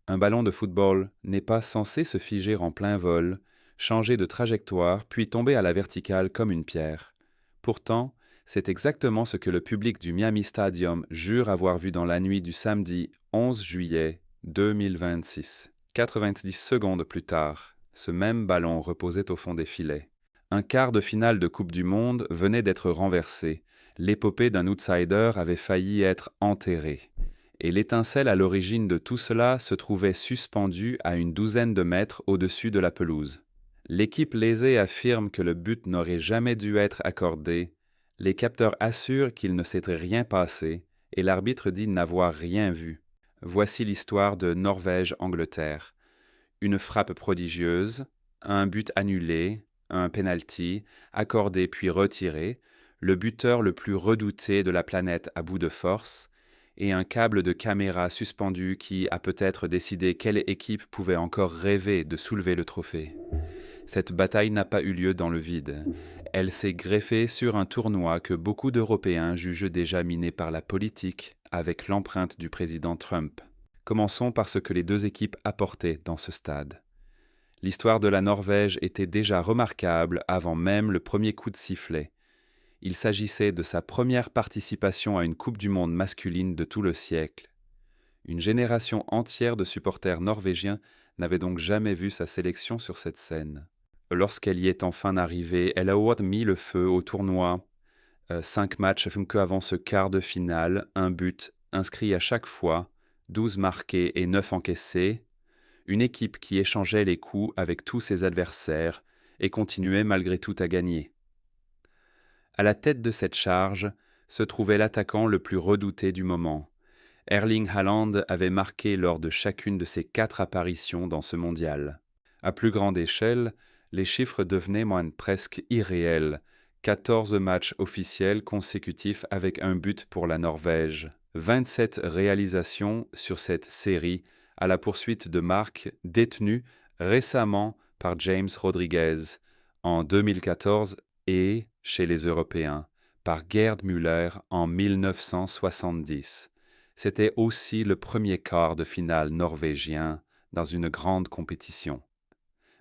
Un ballon de football n'est pas censé se figer en plein vol, changer de trajectoire, puis tomber à la verticale comme une pierre. Pourtant, c'est exactement ce que le public du Miami Stadium jure avoir vu dans la nuit du samedi 11 juillet 2026. 90 secondes plus tard, ce même ballon reposait au fond des filets. Un quart de finale de Coupe du Monde venait d'être renversé. L'épopée d'un outsider avait failli être enterrée. Et l'étincelle à l'origine de tout cela se trouvait suspendue à une douzaine de mètres au-dessus de la pelouse. L'équipe lésée affirme que le but n'aurait jamais dû être accordé, les capteurs assurent qu'il ne s'était rien passé, et l'arbitre dit n'avoir rien vu. Voici l'histoire de Norvège-Angleterre. Une frappe prodigieuse, un but annulé, un penalty, accordé puis retiré, le buteur le plus redouté de la planète à bout de force, et un câble de caméra suspendu qui a peut-être décidé quelle équipe pouvait encore rêver de soulever le trophée. Cette bataille n'a pas eu lieu dans le vide. Elle s'est greffée sur un tournoi que beaucoup d'Européens jugent déjà miné par la politique, avec l'empreinte du président Trump. Commençons par ce que les deux équipes apportaient dans ce stade. L'histoire de la Norvège était déjà remarquable avant même le premier coup de sifflet. Il s'agissait de sa première participation à une Coupe du Monde masculine de tout le siècle. Une génération entière de supporters norvégiens n'avait donc jamais vu sa sélection sur cette scène. Lorsqu'elle y est enfin arrivée, elle a mis le feu au tournoi. 5 matchs que avant ce quart de finale, un but inscrit à chaque fois, 12 marqués et 9 encaissés. Une équipe qui échangeait les coups avec tous ses adversaires et continuait malgré tout à gagner. À la tête de cette charge se trouvait l'attaquant le plus redouté du moment. Erling Haaland avait marqué lors de chacune de ses 4 apparitions dans ce mondial. À plus grande échelle, les chiffres devenaient presque irréels. 14 matchs officiels consécutifs avec un but pour la Norvège. 27 réalisations sur cette série à la poursuite de Marc, détenu récemment par James Rodriguez en 2014 et, chez les Européens, par Gerd Müller en 1970. C'était aussi le premier quart de finale norvégien dans une grande compétition.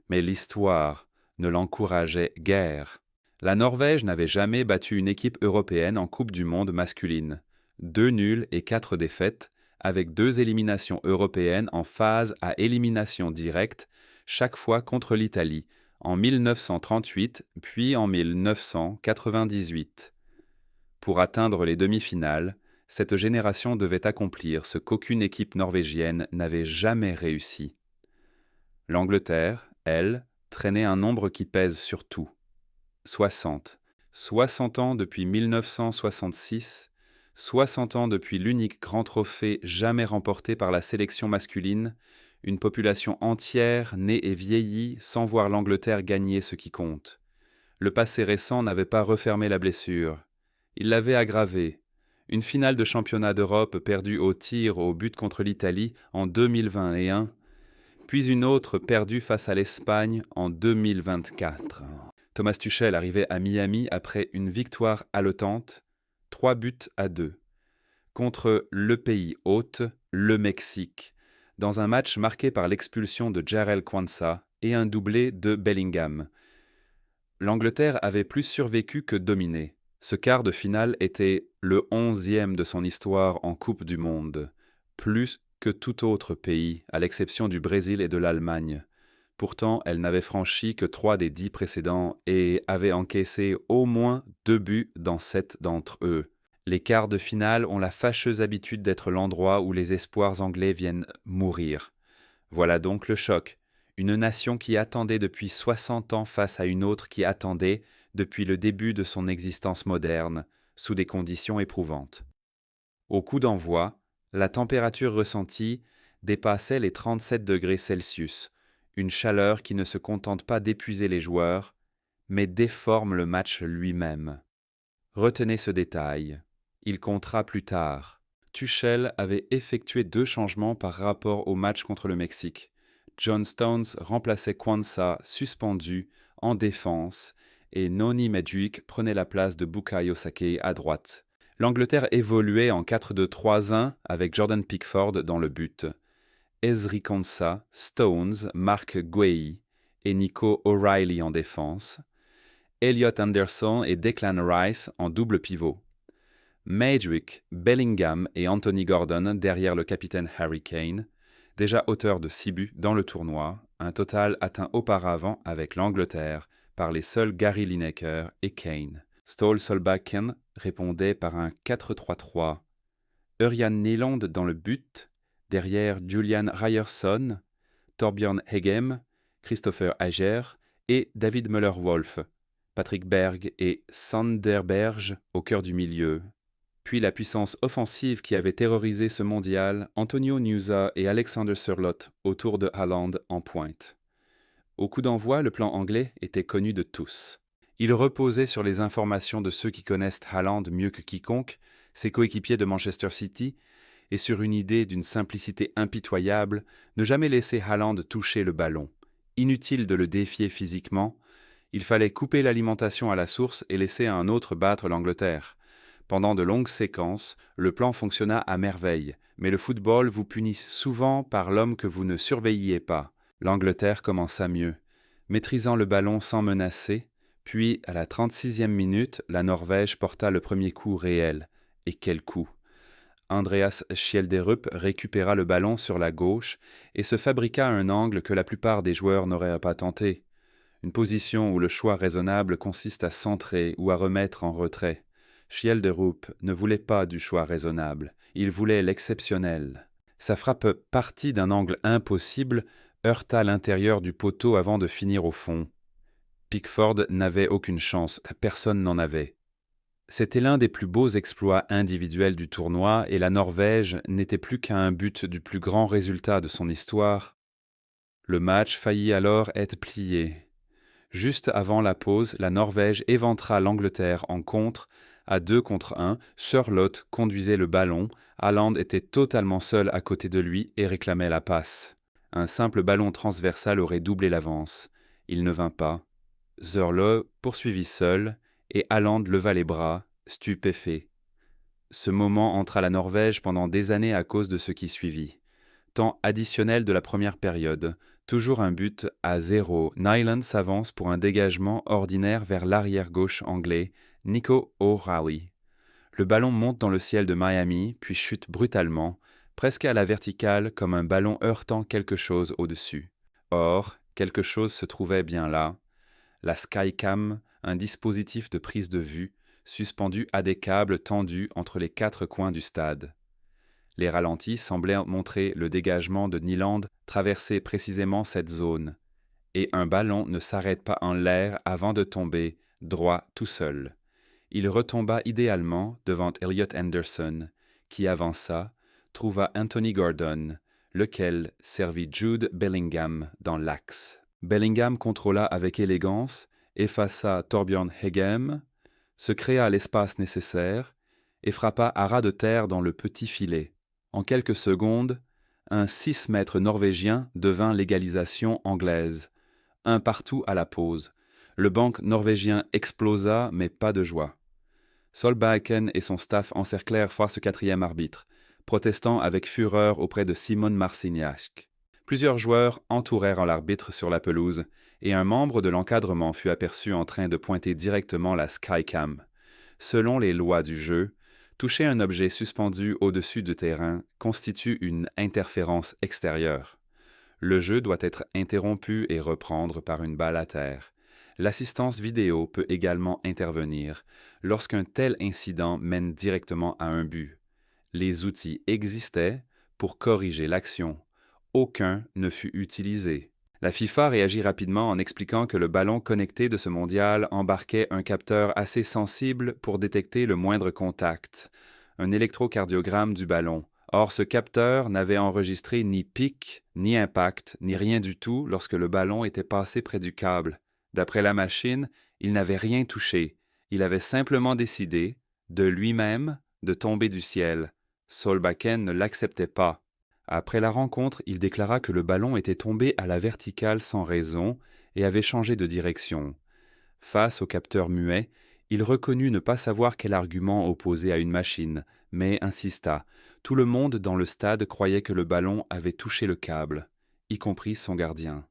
Mais l'histoire ne l'encourageait guère. La Norvège n'avait jamais battu une équipe européenne en Coupe du Monde masculine. 2 nuls et 4 défaites, avec 2 éliminations européennes en phase à élimination directe, chaque fois contre l'Italie, en 1938 puis en 1998. Pour atteindre les demi-finales, cette génération devait accomplir ce qu'aucune équipe norvégienne n'avait jamais réussi. L'Angleterre, elle, traînait un nombre qui pèse sur tout. 60. 60 ans depuis 1966, 60 ans depuis l'unique grand trophée jamais remporté par la sélection masculine, une population entière née et vieillie sans voir l'Angleterre gagner ce qui compte. Le passé récent n'avait pas refermé la blessure. Il l'avait aggravée. Une finale de championnat d'Europe perdue au tir au but contre l'Italie en 2021, puis une autre perdue face à l'Espagne en 2024. Thomas Tuchel arrivait à Miami après une victoire haletante, 3-2, contre le pays hôte, le Mexique, dans un match marqué par l'expulsion de Jarell Quansah et un doublé de Bellingham. L'Angleterre avait plus survécu que dominé. Ce quart de finale était le 11e de son histoire en Coupe du Monde, plus que tout autre pays, à l'exception du Brésil et de l'Allemagne. Pourtant, elle n'avait franchi que 3 des 10 précédents et avait encaissé au moins 2 buts dans 7 d'entre eux. Les quarts de finale ont la fâcheuse habitude d'être l'endroit où les espoirs anglais viennent mourir. Voilà donc le choc. Une nation qui attendait depuis 60 ans face à une autre qui attendait depuis le début de son existence moderne, sous des conditions éprouvantes. Au coup d'envoi, la température ressentie dépassait les 37 degrés Celsius, une chaleur qui ne se contente pas d'épuiser les joueurs, mais déforme le match lui-même. Retenez ce détail, il comptera plus tard. Tuchel avait effectué 2 changements par rapport au match contre le Mexique. John Stones remplaçait Quansah, suspendu, en défense, et Noni Madueke prenait la place de Bukayo Saka à droite. L'Angleterre évoluait en 4-2-3-1 avec Jordan Pickford dans le but. Ezri Konsa, Stones, Mark Guehi et Nico O'Reilly en défense, Elliot Anderson et Declan Rice en double pivot, Madrick, Bellingham et Anthony Gordon derrière le capitaine Harry Kane, déjà auteur de 6 buts dans le tournoi, un total atteint auparavant avec l'Angleterre par les seuls Gary Lineker et Kane. Ståle Solbakken répondait par un 4-3-3. Örjan Nyland dans le but, derrière Julian Ryerson, Torbjörn Hegem, Christopher Ager et David Müller-Wölf, Patrick Berg et Sander Berge au cœur du milieu. Puis la puissance offensive qui avait terrorisé ce mondial, Antonio Nusa et Alexander Sørloth autour de Haaland en pointe. Au coup d'envoi, le plan anglais était connu de tous. Il reposait sur les informations de ceux qui connaissent Haaland mieux que quiconque, ses coéquipiers de Manchester City, et sur une idée d'une simplicité impitoyable, ne jamais laisser Haaland toucher le ballon. Inutile de le défier physiquement, il fallait couper l'alimentation à la source et laisser un autre battre l'Angleterre. Pendant de longues séquences, le plan fonctionna à merveille, mais le football vous punit souvent par l'homme que vous ne surveilliez pas. L'Angleterre commença mieux, maîtrisant le ballon sans menacer, puis à la 36e minute, la Norvège porta le premier coup réel. Et quel coup! Andreas Schjelderup récupéra le ballon sur la gauche et se fabriqua un angle que la plupart des joueurs n'auraient pas tenté. Une position où le choix raisonnable consiste à centrer ou à remettre en retrait. Schjelderup ne voulait pas du choix raisonnable, il voulait l'exceptionnel. Sa frappe partie d'un angle impossible heurta l'intérieur du poteau avant de finir au fond. Pickford n'avait aucune chance, personne n'en avait. C'était l'un des plus beaux exploits individuels du tournoi et la Norvège n'était plus qu'à un but du plus grand résultat de son histoire. Le match faillit alors être plié. Juste avant la pause, la Norvège éventra l'Angleterre en contre. À 2 contre 1, Sørloth conduisait le ballon, Haaland était totalement seul à côté de lui et réclamait la passe. Un simple ballon transversal aurait doublé l'avance. Il ne vint pas. Sørloth poursuivit seul, et Haaland leva les bras, stupéfait. Ce moment entra la Norvège pendant des années à cause de ce qui suivit. Temps additionnel de la première période, toujours un but à 0. Nyland s'avance pour un dégagement ordinaire vers l'arrière-gauche anglais, Nico O'Reilly. Le ballon monte dans le ciel de Miami, puis chute brutalement, presque à la verticale comme un ballon heurtant quelque chose au-dessus. Or, quelque chose se trouvait bien là. La Skycam, un dispositif de prise de vue, suspendu à des câbles tendus entre les 4 coins du stade. Les ralentis semblaient montrer le dégagement de Nyland traverser précisément cette zone. Et un ballon ne s'arrête pas en l'air avant de tomber, droit tout seul. Il retomba idéalement devant Elliot Anderson, qui avança, trouva Anthony Gordon, lequel servit Jude Bellingham dans l'axe. Bellingham contrôla avec élégance, effaça Torbjörn Hegem, se créa l'espace nécessaire et frappa à ras de terre dans le petit filet. En quelques secondes, un 6 mètres norvégien devint l'égalisation anglaise. Un partout à la pause. Le banc norvégien explosa, mais pas de joie. Solbakken et son staff encerclèrent ce 4e arbitre, protestant avec fureur auprès de Simon Marciniak. Plusieurs joueurs entourèrent l'arbitre sur la pelouse, et un membre de l'encadrement fut aperçu en train de pointer directement la Skycam. Selon les lois du jeu, toucher un objet suspendu au-dessus du terrain constitue une interférence extérieure. Le jeu doit être interrompu et reprendre par une balle à terre. L'assistance vidéo peut également intervenir lorsqu'un tel incident mène directement à un but. Les outils existaient pour corriger l'action. Aucun ne fut utilisé. La FIFA réagit rapidement en expliquant que le ballon connecté de ce mondial embarquait un capteur assez sensible pour détecter le moindre contact, un électrocardiogramme du ballon. Or, ce capteur n'avait enregistré ni pic, ni impact, ni rien du tout lorsque le ballon était passé près du câble. D'après la machine, il n'avait rien touché. Il avait simplement décidé, de lui-même, de tomber du ciel. Solbakken ne l'acceptait pas. Après la rencontre, il déclara que le ballon était tombé à la verticale sans raison et avait changé de direction. Face au capteur muet, Il reconnut ne pas savoir quel argument opposer à une machine, mais insista. Tout le monde dans le stade croyait que le ballon avait touché le câble, y compris son gardien.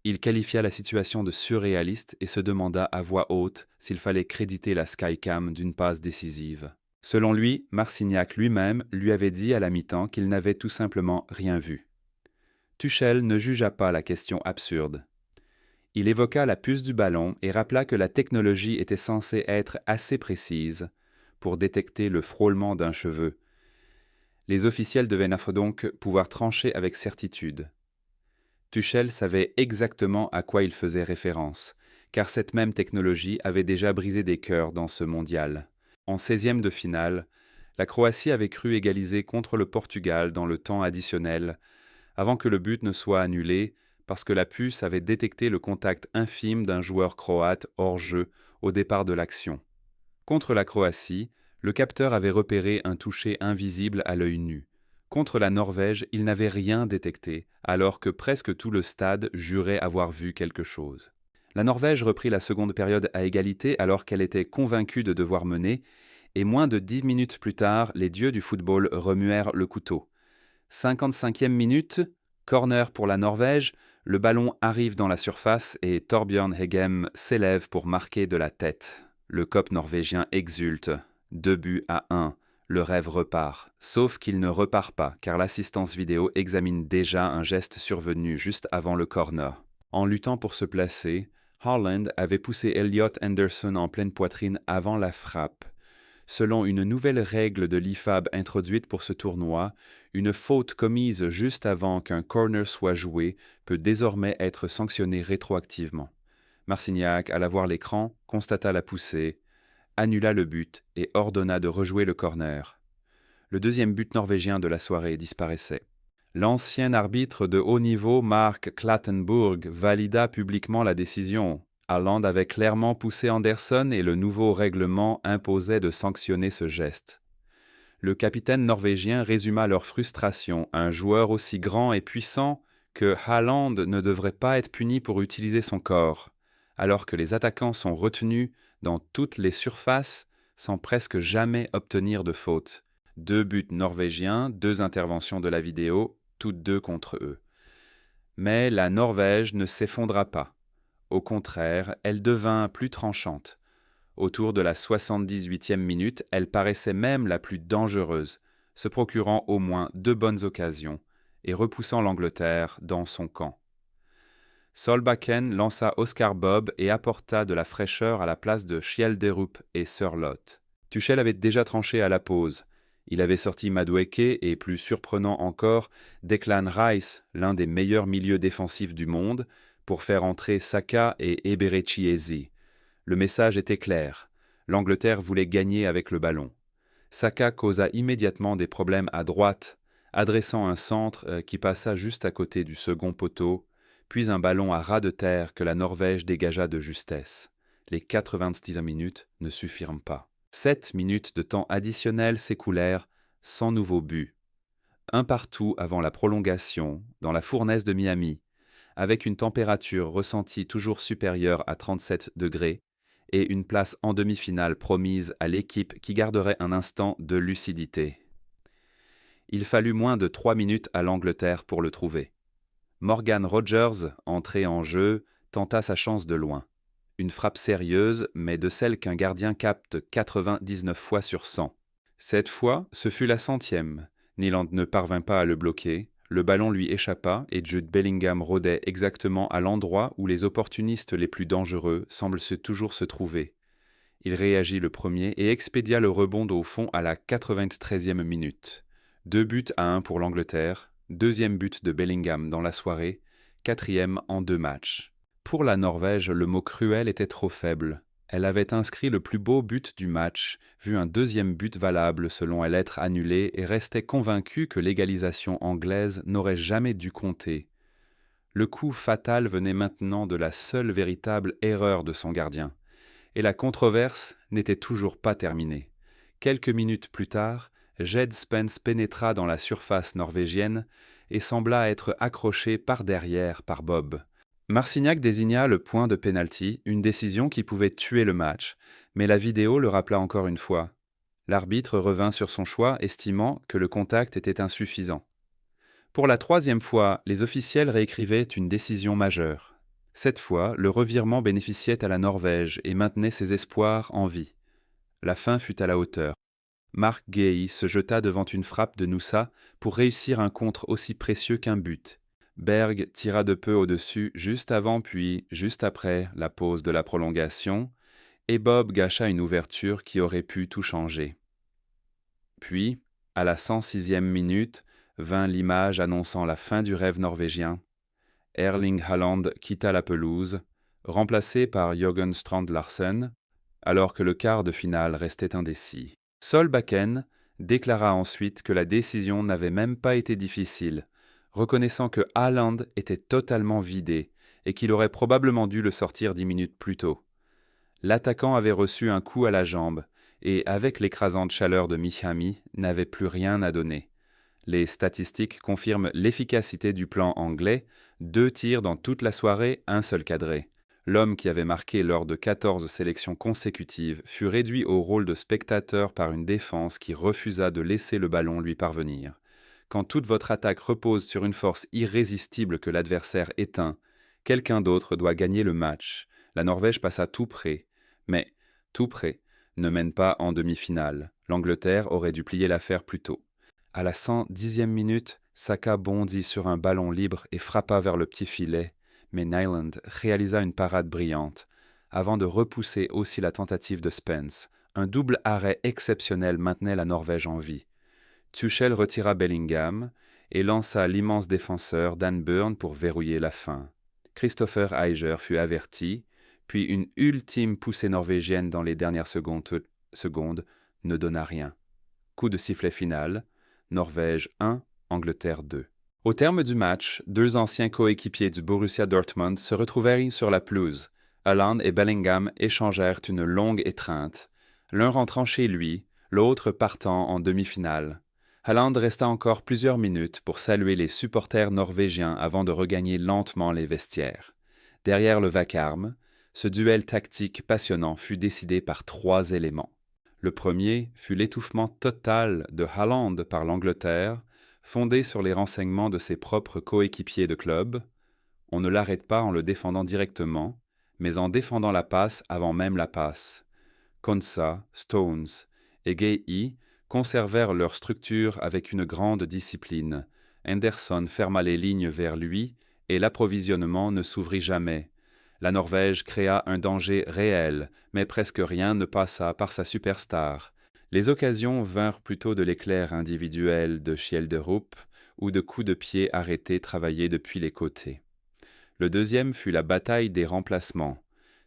Il qualifia la situation de surréaliste et se demanda à voix haute s'il fallait créditer la Skycam d'une passe décisive. Selon lui, Marcignac lui-même lui avait dit à la mi-temps qu'il n'avait tout simplement rien vu. Tuchel ne jugea pas la question absurde. Il évoqua la puce du ballon et rappela que la technologie était censée être assez précise pour détecter le frôlement d'un cheveu. Les officiels devaient donc pouvoir trancher avec certitude. Tuchel savait exactement à quoi il faisait référence, car cette même technologie avait déjà brisé des cœurs dans ce mondial. En 16e de finale, la Croatie avait cru égaliser contre le Portugal dans le temps additionnel, avant que le but ne soit annulé, parce que la puce avait détecté le contact infime d'un joueur croate hors jeu au départ de l'action. Contre la Croatie, le capteur avait repéré un toucher invisible à l'œil nu. Contre la Norvège, il n'avait rien détecté, alors que presque tout le stade jurait avoir vu quelque chose. La Norvège reprit la seconde période à égalité alors qu'elle était convaincue de devoir mener, et moins de 10 minutes plus tard, les dieux du football remuèrent le couteau. 55e minute, corner pour la Norvège, le ballon arrive dans la surface et Torbjørn Hegem s'élève pour marquer de la tête. Le COP norvégien exulte. 2-1. Le rêve repart. Sauf qu'il ne repart pas, car l'assistance vidéo examine déjà un geste survenu juste avant le corner. En luttant pour se placer, Haaland avait poussé Elliot Anderson en pleine poitrine avant la frappe. Selon une nouvelle règle de l'IFAB introduite pour ce tournoi, une faute commise juste avant qu'un corner soit joué peut désormais être sanctionnée rétroactivement. Marcignac, à la voir l'écran, constata la poussée, annula le but et ordonna de rejouer le corner. Le deuxième but norvégien de la soirée disparaissait. L'ancien arbitre de haut niveau, Mark Clattenburg, valida publiquement la décision. Haaland avait clairement poussé Anderson et le nouveau règlement imposait de sanctionner ce geste. Le capitaine norvégien résuma leur frustration. Un joueur aussi grand et puissant que Haaland ne devrait pas être puni pour utiliser son corps, alors que les attaquants sont retenus dans toutes les surfaces sans presque jamais obtenir de faute. 2 buts norvégiens, 2 interventions de la vidéo, toutes 2 contre eux. Mais la Norvège ne s'effondra pas. Au contraire, elle devint plus tranchante. Autour de la 78e minute, elle paraissait même la plus dangereuse, se procurant au moins 2 bonnes occasions et repoussant l'Angleterre dans son camp. Solbakken lança Oscar Bob et apporta de la fraîcheur à la place de Schjelderup et Sørloth. Tuchel avait déjà tranché à la pause. Il avait sorti Madueke et, plus surprenant encore, Declan Rice, l'un des meilleurs milieux défensifs du monde, pour faire entrer Saka et Eberechi Eze. Le message était clair. L'Angleterre voulait gagner avec le ballon. Saka causa immédiatement des problèmes à droite, adressant un centre qui passa juste à côté du second poteau, puis un ballon à ras de terre que la Norvège dégagea de justesse. Les 86 minutes ne suffirent pas. 7 minutes de temps additionnel s'écoulèrent sans nouveau but. Un partout avant la prolongation, dans la fournaise de Miami, avec une température ressentie toujours supérieure à 37 degrés et une place en demi-finale promise à l'équipe qui garderait un instant de lucidité. Il fallut moins de 3 minutes à l'Angleterre pour le trouver. Morgan Rogers, entré en jeu, tenta sa chance de loin. Une frappe sérieuse, mais de celle qu'un gardien capte 99 fois sur 100. Cette fois, ce fut la 100e. Nyland ne parvint pas à le bloquer, le ballon lui échappa et Jude Bellingham rôdait exactement à l'endroit où les opportunistes les plus dangereux semblent toujours se trouver. Il réagit le premier et expédia le rebond au fond à la 93e minute. 2-1 pour l'Angleterre, 2e but de Bellingham dans la soirée, 4e en 2 matchs. Pour la Norvège, le mot cruel était trop faible. Elle avait inscrit le plus beau but du match, vu un 2e but valable selon elle être annulé et restait convaincue que l'égalisation anglaise n'aurait jamais dû compter. Le coup fatal venait maintenant de la seule véritable erreur de son gardien. Et la controverse n'était toujours pas terminée. Quelques minutes plus tard, Jed Spence pénétra dans la surface norvégienne et sembla être accroché par derrière par Bob. Marcignac désigna le point de pénalty, une décision qui pouvait tuer le match, mais la vidéo le rappela encore une fois. L'arbitre revint sur son choix, estimant que le contact était insuffisant. Pour la troisième fois, les officiels réécrivaient une décision majeure. Cette fois, le revirement bénéficiait à la Norvège et maintenait ses espoirs en vie. La fin fut à la hauteur. Mark Gay se jeta devant une frappe de Noussa pour réussir un contre aussi précieux qu'un but. Berg tira de peu au-dessus juste avant puis juste après la pause de la prolongation, et Bob gâcha une ouverture qui aurait pu tout changer. Puis, à la 106e minute, vint l'image annonçant la fin du rêve norvégien. Erling Haaland quitta la pelouse, remplacé par Jørgen Strand Larsen, alors que le quart de finale restait indécis. Solbakken déclara ensuite que la décision n'avait même pas été difficile, reconnaissant que Haaland était totalement vidé et qu'il aurait probablement dû le sortir 10 minutes plus tôt. L'attaquant avait reçu un coup à la jambe et, avec l'écrasante chaleur de Miami, n'avait plus rien à donner. Les statistiques confirment l'efficacité du plan anglais, 2 tirs dans toute la soirée, un seul cadré. L'homme qui avait marqué lors de 14 sélections consécutives fut réduit au rôle de spectateur par une défense qui refusa de laisser le ballon lui parvenir. Quand toute votre attaque repose sur une force irrésistible que l'adversaire éteint, quelqu'un d'autre doit gagner le match. La Norvège passa tout près, mais tout près ne mène pas en demi-finale. L'Angleterre aurait dû plier l'affaire plus tôt. À la 110e minute, Saka bondit sur un ballon libre et frappa vers le petit filet, mais Nyland réalisa une parade brillante, avant de repousser aussi la tentative de Spence. Un double arrêt exceptionnel maintenait la Norvège en vie. Tuchel retira Bellingham et lança l'immense défenseur Dan Burn pour verrouiller la fin. Christopher Heiger fut averti, puis une ultime poussée norvégienne dans les dernières secondes ne donna rien. Coup de sifflet final, Norvège 1, Angleterre 2. Au terme du match, 2 anciens coéquipiers du Borussia Dortmund se retrouvèrent sur la pelouse. Haaland et Bellingham échangèrent une longue étreinte, l'un rentrant chez lui, l'autre partant en demi-finale. Haaland resta encore plusieurs minutes pour saluer les supporters norvégiens avant de regagner lentement les vestiaires. Derrière le vacarme, ce duel tactique passionnant fut décidé par 3 éléments. Le premier fut l'étouffement total de Haaland par l'Angleterre, fondé sur les renseignements de ses propres coéquipiers de club. On ne l'arrête pas en le défendant directement, mais en défendant la passe avant même la passe. Konsa, Stones et Gay conservèrent leur structure avec une grande discipline. Henderson ferma les lignes vers lui et l'approvisionnement ne s'ouvrit jamais. La Norvège créa un danger réel, mais presque rien ne passa par sa superstar. Les occasions vinrent plutôt de l'éclair individuel de Schjelderup ou de coups de pied arrêtés travaillés depuis les côtés. Le deuxième fut la bataille des remplacements.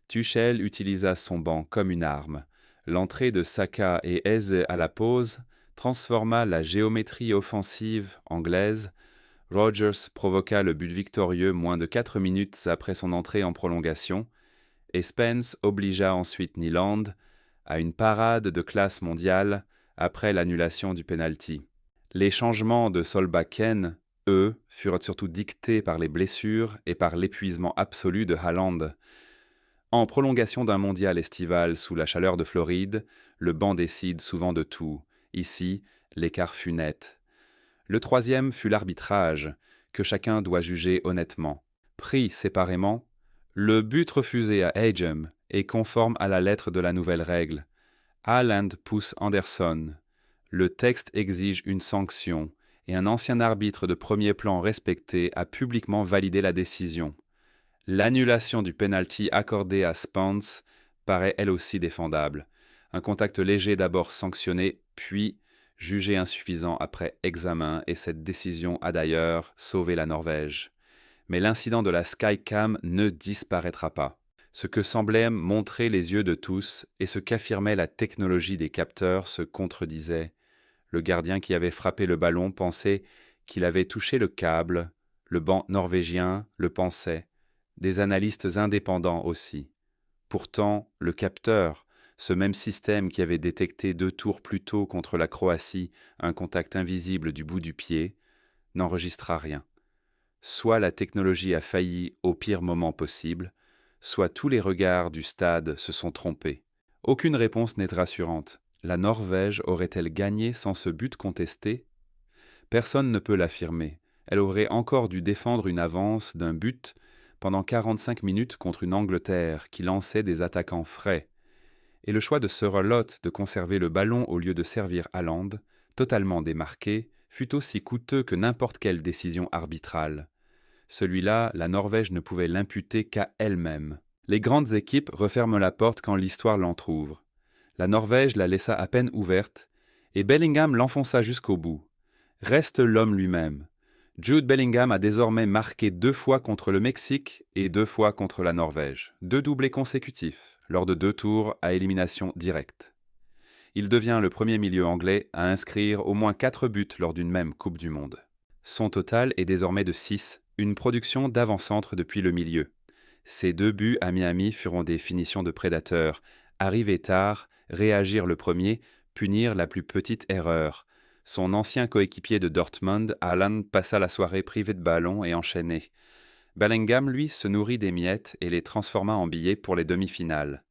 Tuchel utilisa son banc comme une arme. L'entrée de Saka et Eze à la pause transforma la géométrie offensive anglaise. Rodgers provoqua le but victorieux moins de 4 minutes après son entrée en prolongation, et Spence obligea ensuite Nyland à une parade de classe mondiale après l'annulation du penalty. Les changements de Solbakken, eux, furent surtout dictés par les blessures et par l'épuisement absolu de Haaland. En prolongation d'un mondial estival sous la chaleur de Floride, le banc décide souvent de tout. Ici, l'écart fut net. Le troisième fut l'arbitrage, que chacun doit juger honnêtement. Pris séparément, le but refusé à Agem est conforme à la lettre de la nouvelle règle. Haaland pousse Anderson. Le texte exige une sanction, et un ancien arbitre de premier plan respecté a publiquement validé la décision. L'annulation du penalty accordé à Spence paraît elle aussi défendable. Un contact léger d'abord sanctionné, puis jugé insuffisant après examen, et cette décision a d'ailleurs sauvé la Norvège. Mais l'incident de la Skycam ne disparaîtra pas. Ce que semblaient montrer les yeux de tous et ce qu'affirmait la technologie des capteurs se contredisait. Le gardien qui avait frappé le ballon pensait qu'il avait touché le câble, le banc norvégien le pensait, des analystes indépendants aussi. Pourtant, le capteur, ce même système qui avait détecté 2 tours plus tôt contre la Croatie un contact invisible du bout du pied, n'enregistra rien. Soit la technologie a failli au pire moment possible, soit tous les regards du stade se sont trompés. Aucune réponse n'est rassurante. La Norvège aurait-elle gagné sans ce but contesté? Personne ne peut l'affirmer. Elle aurait encore dû défendre une avance d'un but pendant 45 minutes contre une Angleterre qui lançait des attaquants frais. Et le choix de Sørloth de conserver le ballon au lieu de servir Haaland, totalement démarqué, fut aussi coûteux que n'importe quelle décision arbitrale. Celui-là, la Norvège ne pouvait l'imputer qu'à elle-même. Les grandes équipes referment la porte quand l'histoire l'entr'ouvre. La Norvège la laissa à peine ouverte, et Bellingham l'enfonça jusqu'au bout. Reste l'homme lui-même. Jude Bellingham a désormais marqué 2 fois contre le Mexique et 2 fois contre la Norvège, 2 doublés consécutifs, lors de 2 tours à élimination directe. Il devient le premier milieu anglais à inscrire au moins 4 buts lors d'une même Coupe du Monde. Son total est désormais de 6, une production d'avant-centre depuis le milieu. Ses 2 buts à Miami furent des finitions de prédateurs. Arriver tard, réagir le premier, punir la plus petite erreur. Son ancien coéquipier de Dortmund, Haaland, passa la soirée privé de ballon et enchaîné. Bellingham, lui, se nourrit des miettes et les transforma en billets pour les demi-finales.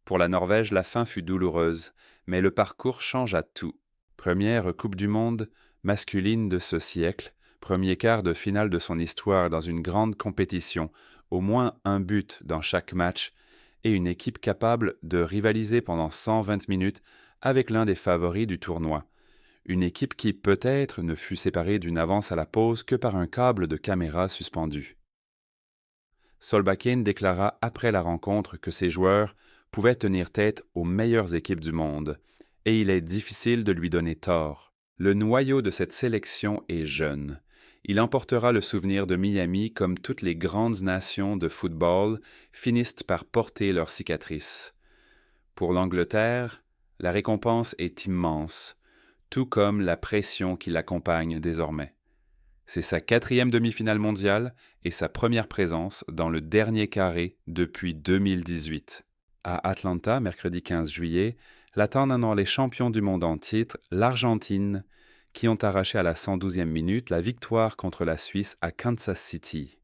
Pour la Norvège, la fin fut douloureuse, mais le parcours changea tout. Première Coupe du Monde masculine de ce siècle, premier quart de finale de son histoire dans une grande compétition, au moins un but dans chaque match, et une équipe capable de rivaliser pendant 120 minutes avec l'un des favoris du tournoi. Une équipe qui, peut-être, ne fut séparée d'une avance à la pause que par un câble de caméra suspendu. Solbakken déclara après la rencontre que ses joueurs pouvaient tenir tête aux meilleures équipes du monde, et il est difficile de lui donner tort. Le noyau de cette sélection est jeune. Il emportera le souvenir de Miami comme toutes les grandes nations de football finissent par porter leurs cicatrices. Pour l'Angleterre, la récompense est immense, tout comme la pression qui l'accompagne désormais. C'est sa 4e demi-finale mondiale et sa première présence dans le dernier carré depuis 2018. À Atlanta, mercredi 15 juillet, l'attendent alors les champions du monde en titre, l'Argentine, qui ont arraché à la 112e minute la victoire contre la Suisse à Kansas City.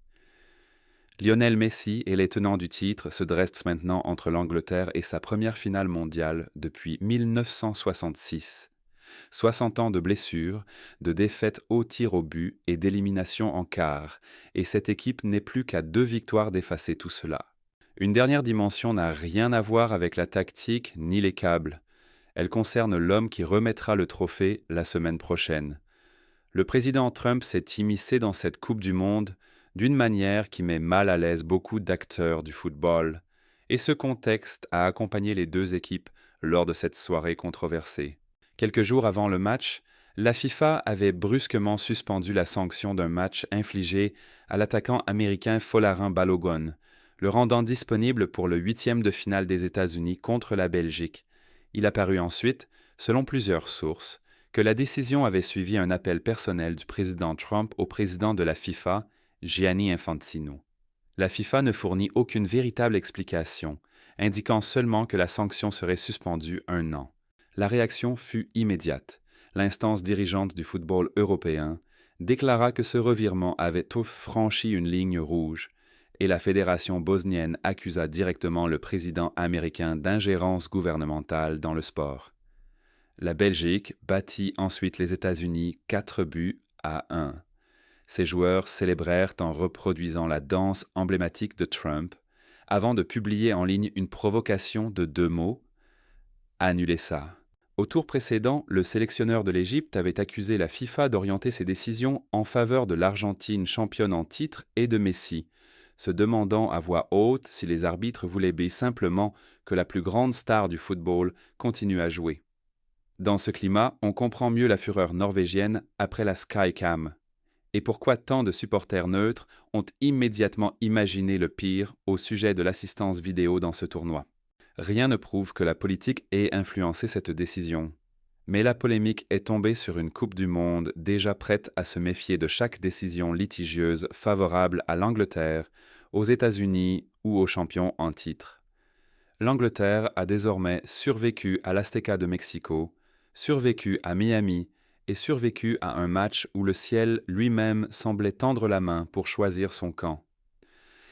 Lionel Messi et les tenants du titre se dressent maintenant entre l'Angleterre et sa première finale mondiale depuis 1966. 60 ans de blessures, de défaites au tir au but et d'élimination en quart, et cette équipe n'est plus qu'à 2 victoires d'effacer tout cela. Une dernière dimension n'a rien à voir avec la tactique ni les câbles. Elle concerne l'homme qui remettra le trophée la semaine prochaine. Le président Trump s'est immiscé dans cette Coupe du Monde d'une manière qui met mal à l'aise beaucoup d'acteurs du football, et ce contexte a accompagné les 2 équipes lors de cette soirée controversée. Quelques jours avant le match, la FIFA avait brusquement suspendu la sanction d'un match infligé à l'attaquant américain Folarin Balogun, le rendant disponible pour le 8e de finale des États-Unis contre la Belgique. Il apparut ensuite, selon plusieurs sources, que la décision avait suivi un appel personnel du président Trump au président de la FIFA, Gianni Infantino. La FIFA ne fournit aucune véritable explication, indiquant seulement que la sanction serait suspendue 1 an. La réaction fut immédiate. L'instance dirigeante du football européen déclara que ce revirement avait franchi une ligne rouge, et la fédération bosnienne accusa directement le président américain d'ingérence gouvernementale dans le sport. La Belgique battit ensuite les États-Unis 4-1. Ses joueurs célébrèrent en reproduisant la danse emblématique de Trump, avant de publier en ligne une provocation de 2 mots « Annulez ça ». Au tour précédent, le sélectionneur de l'Égypte avait accusé la FIFA d'orienter ses décisions en faveur de l'Argentine championne en titre et de Messi, se demandant à voix haute si les arbitres voulaient simplement que la plus grande star du football continue à jouer. Dans ce climat, on comprend mieux la fureur norvégienne après la Skycam, et pourquoi tant de supporters neutres ont immédiatement imaginé le pire au sujet de l'assistance vidéo dans ce tournoi. Rien ne prouve que la politique ait influencé cette décision. Mais la polémique est tombée sur une Coupe du Monde déjà prête à se méfier de chaque décision litigieuse favorable à l'Angleterre, aux États-Unis ou aux champions en titre. L'Angleterre a désormais survécu à l'Azteca de Mexico, survécu à Miami et survécu à un match où le ciel lui-même semblait tendre la main pour choisir son camp.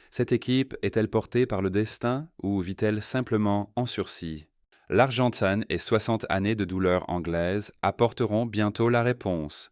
Cette équipe est-elle portée par le destin ou vit-elle simplement en sursis? L'Argentine et 60 années de douleur anglaise apporteront bientôt la réponse.